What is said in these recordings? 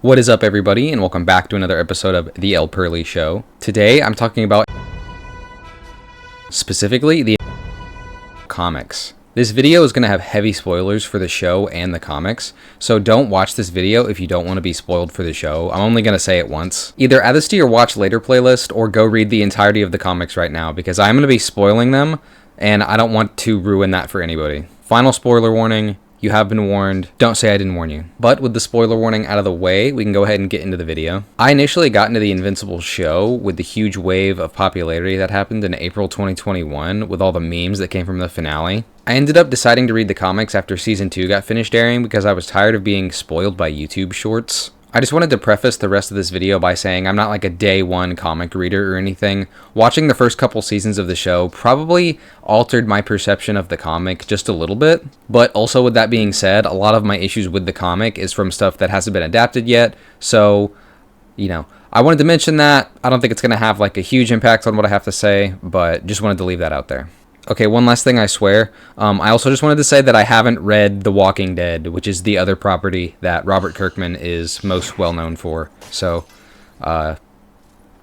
What is up, everybody, and welcome back to another episode of The El Pearly Show. Today, I'm talking about specifically the comics. This video is going to have heavy spoilers for the show and the comics, so don't watch this video if you don't want to be spoiled for the show. I'm only going to say it once. Either add this to your watch later playlist or go read the entirety of the comics right now, because I'm going to be spoiling them, and I don't want to ruin that for anybody. Final spoiler warning. You have been warned. Don't say I didn't warn you. But with the spoiler warning out of the way, we can go ahead and get into the video. I initially got into the Invincible show with the huge wave of popularity that happened in April 2021 with all the memes that came from the finale. I ended up deciding to read the comics after Season 2 got finished airing because I was tired of being spoiled by YouTube shorts. I just wanted to preface the rest of this video by saying I'm not like a day one comic reader or anything. Watching the first couple seasons of the show probably altered my perception of the comic just a little bit, but also with that being said, a lot of my issues with the comic is from stuff that hasn't been adapted yet, so, I wanted to mention that. I don't think it's going to have like a huge impact on what I have to say, but just wanted to leave that out there. Okay, one last thing I swear. I also just wanted to say that I haven't read The Walking Dead, which is the other property that Robert Kirkman is most well known for. So,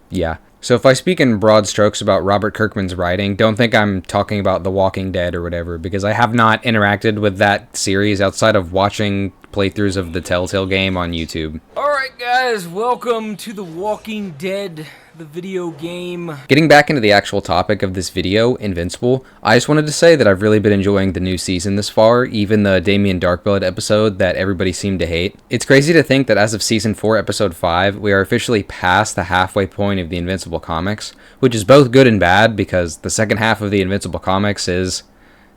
yeah. So if I speak in broad strokes about Robert Kirkman's writing, don't think I'm talking about The Walking Dead or whatever, because I have not interacted with that series outside of watching playthroughs of the Telltale game on YouTube. Alright guys, welcome to The Walking Dead, the video game. Getting back into the actual topic of this video, Invincible, I just wanted to say that I've really been enjoying the new season this far, even the Damien Darkblood episode that everybody seemed to hate. It's crazy to think that as of Season 4, Episode 5, we are officially past the halfway point of the Invincible comics, which is both good and bad, because the second half of the Invincible comics is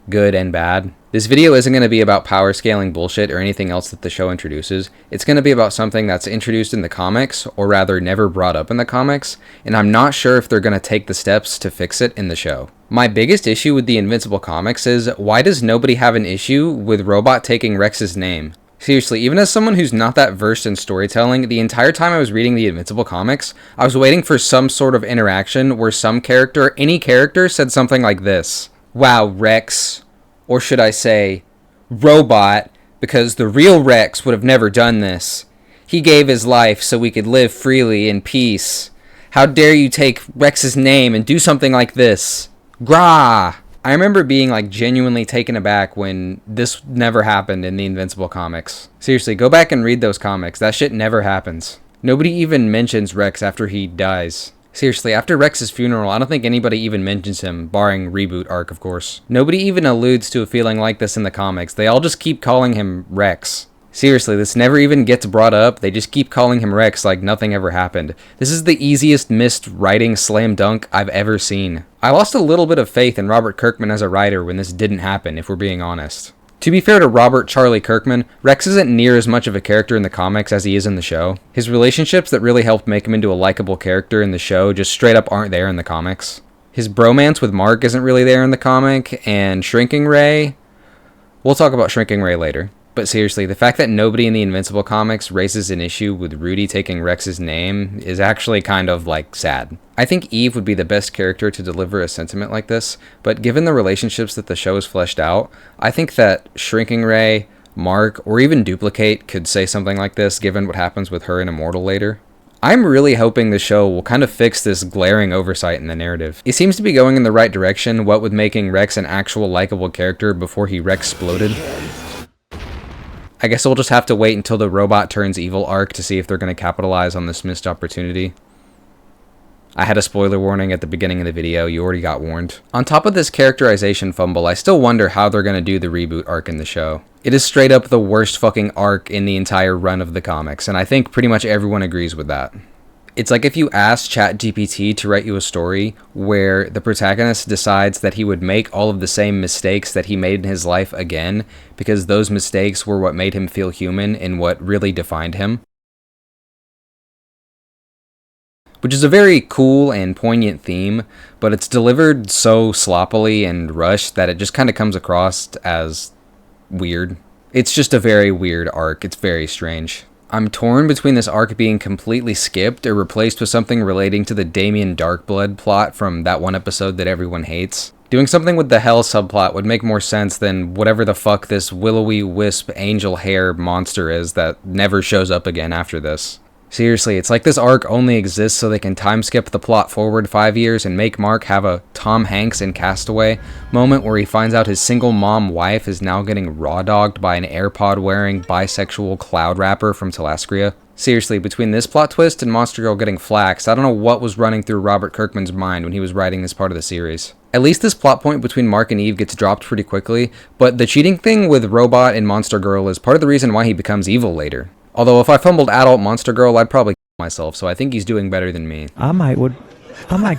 good and bad. This video isn't going to be about power scaling bullshit or anything else that the show introduces. It's going to be about something that's introduced in the comics, or rather never brought up in the comics, and I'm not sure if they're going to take the steps to fix it in the show. My biggest issue with the Invincible comics is, why does nobody have an issue with Robot taking Rex's name? Seriously, even as someone who's not that versed in storytelling, the entire time I was reading the Invincible comics, I was waiting for some sort of interaction where some character, any character, said something like this. Wow, Rex. Or should I say, Robot, because the real Rex would have never done this. He gave his life so we could live freely in peace. How dare you take Rex's name and do something like this? Grah! I remember being like genuinely taken aback when this never happened in the Invincible comics. Seriously, go back and read those comics. That shit never happens. Nobody even mentions Rex after he dies. Seriously, after Rex's funeral, I don't think anybody even mentions him, barring Reboot arc, of course. Nobody even alludes to a feeling like this in the comics. They all just keep calling him Rex. Seriously, this never even gets brought up. They just keep calling him Rex like nothing ever happened. This is the easiest missed writing slam dunk I've ever seen. I lost a little bit of faith in Robert Kirkman as a writer when this didn't happen, if we're being honest. To be fair to Robert Charlie Kirkman, Rex isn't near as much of a character in the comics as he is in the show. His relationships that really helped make him into a likable character in the show just straight up aren't there in the comics. His bromance with Mark isn't really there in the comic, and Shrinking Ray... We'll talk about Shrinking Ray later. But seriously, the fact that nobody in the Invincible comics raises an issue with Rudy taking Rex's name is actually kind of, sad. I think Eve would be the best character to deliver a sentiment like this, but given the relationships that the show has fleshed out, I think that Shrinking Ray, Mark, or even Duplicate could say something like this given what happens with her and Immortal later. I'm really hoping the show will kind of fix this glaring oversight in the narrative. It seems to be going in the right direction, what with making Rex an actual likable character before he Rex-sploded. I guess we'll just have to wait until the Robot turns evil arc to see if they're going to capitalize on this missed opportunity. I had a spoiler warning at the beginning of the video, you already got warned. On top of this characterization fumble, I still wonder how they're going to do the reboot arc in the show. It is straight up the worst fucking arc in the entire run of the comics, and I think pretty much everyone agrees with that. It's like if you asked ChatGPT to write you a story where the protagonist decides that he would make all of the same mistakes that he made in his life again because those mistakes were what made him feel human and what really defined him. Which is a very cool and poignant theme, but it's delivered so sloppily and rushed that it just kind of comes across as weird. It's just a very weird arc. It's very strange. I'm torn between this arc being completely skipped or replaced with something relating to the Damien Darkblood plot from that one episode that everyone hates. Doing something with the Hell subplot would make more sense than whatever the fuck this willowy wisp angel hair monster is that never shows up again after this. Seriously, it's like this arc only exists so they can time skip the plot forward 5 years and make Mark have a Tom Hanks in Castaway moment where he finds out his single mom wife is now getting raw dogged by an AirPod wearing bisexual cloud rapper from Telescria. Seriously, between this plot twist and Monster Girl getting flaxed, I don't know what was running through Robert Kirkman's mind when he was writing this part of the series. At least this plot point between Mark and Eve gets dropped pretty quickly, but the cheating thing with Robot and Monster Girl is part of the reason why he becomes evil later. Although if I fumbled adult Monster Girl, I'd probably kill myself, so I think he's doing better than me. I might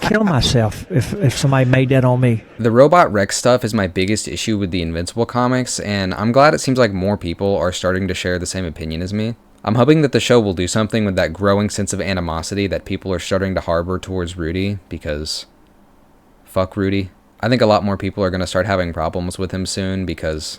kill myself if somebody made that on me. The Robot Rex stuff is my biggest issue with the Invincible comics, and I'm glad it seems like more people are starting to share the same opinion as me. I'm hoping that the show will do something with that growing sense of animosity that people are starting to harbor towards Rudy, because fuck Rudy. I think a lot more people are going to start having problems with him soon because,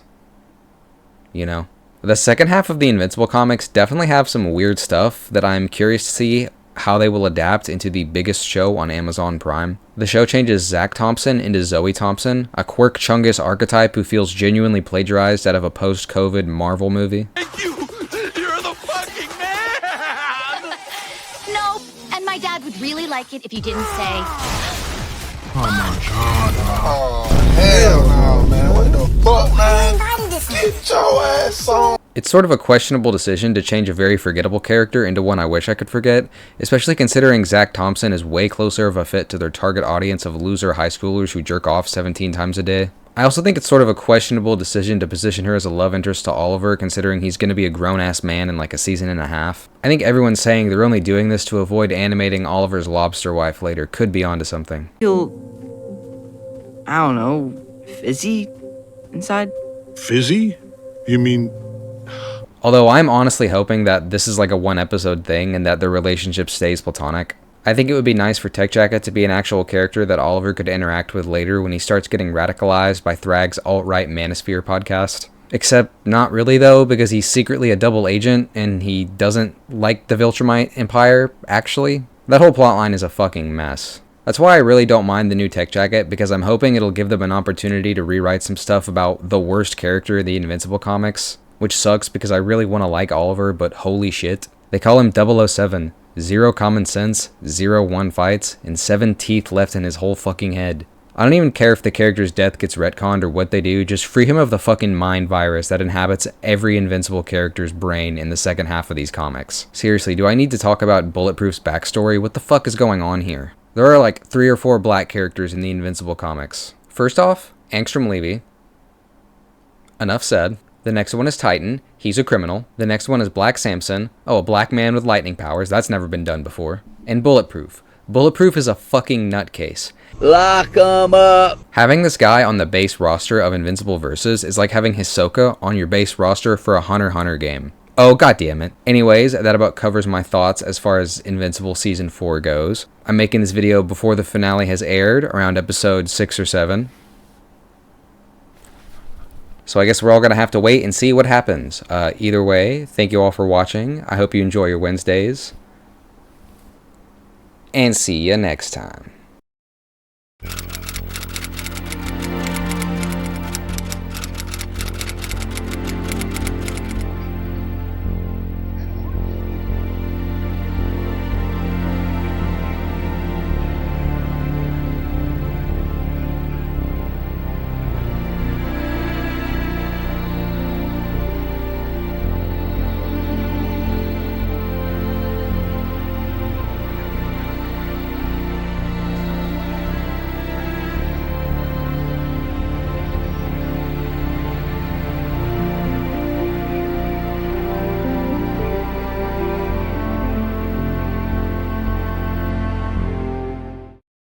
you know. The second half of the Invincible comics definitely have some weird stuff that I'm curious to see how they will adapt into the biggest show on Amazon Prime. The show changes Zach Thompson into Zoe Thompson, a Quirk Chungus archetype who feels genuinely plagiarized out of a post-COVID Marvel movie. Thank you! You're the fucking man! No, and my dad would really like it if you didn't say. Oh my god. Oh, hell no, man. What the fuck, man? Get your ass on. It's sort of a questionable decision to change a very forgettable character into one I wish I could forget, especially considering Zach Thompson is way closer of a fit to their target audience of loser high schoolers who jerk off 17 times a day. I also think it's sort of a questionable decision to position her as a love interest to Oliver, considering he's going to be a grown-ass man in like a season and a half. I think everyone's saying they're only doing this to avoid animating Oliver's lobster wife later could be onto something. Feel, I don't know, fizzy inside? Fizzy? You mean... Although I'm honestly hoping that this is like a one-episode thing and that their relationship stays platonic. I think it would be nice for Tech Jacket to be an actual character that Oliver could interact with later when he starts getting radicalized by Thrag's alt-right Manosphere podcast. Except not really though, because he's secretly a double agent and he doesn't like the Viltrumite Empire, actually. That whole plotline is a fucking mess. That's why I really don't mind the new Tech Jacket, because I'm hoping it'll give them an opportunity to rewrite some stuff about the worst character in the Invincible comics, which sucks because I really want to like Oliver, but holy shit. They call him 007. 0 common sense, 0 1 fights, and 7 teeth left in his whole fucking head. I don't even care if the character's death gets retconned or what they do, just free him of the fucking mind virus that inhabits every Invincible character's brain in the second half of these comics. Seriously, do I need to talk about Bulletproof's backstory? What the fuck is going on here? There are like 3 or 4 black characters in the Invincible comics. First off, Angstrom Levy. Enough said. The next one is Titan. He's a criminal. The next one is Black Samson. Oh, a black man with lightning powers. That's never been done before. And Bulletproof. Bulletproof is a fucking nutcase. Lock 'em up! Having this guy on the base roster of Invincible Versus is like having Hisoka on your base roster for a Hunter x Hunter game. Oh, goddammit. Anyways, that about covers my thoughts as far as Invincible Season 4 goes. I'm making this video before the finale has aired, around episode 6 or 7. So I guess we're all going to have to wait and see what happens. Either way, thank you all for watching. I hope you enjoy your Wednesdays. And see you next time.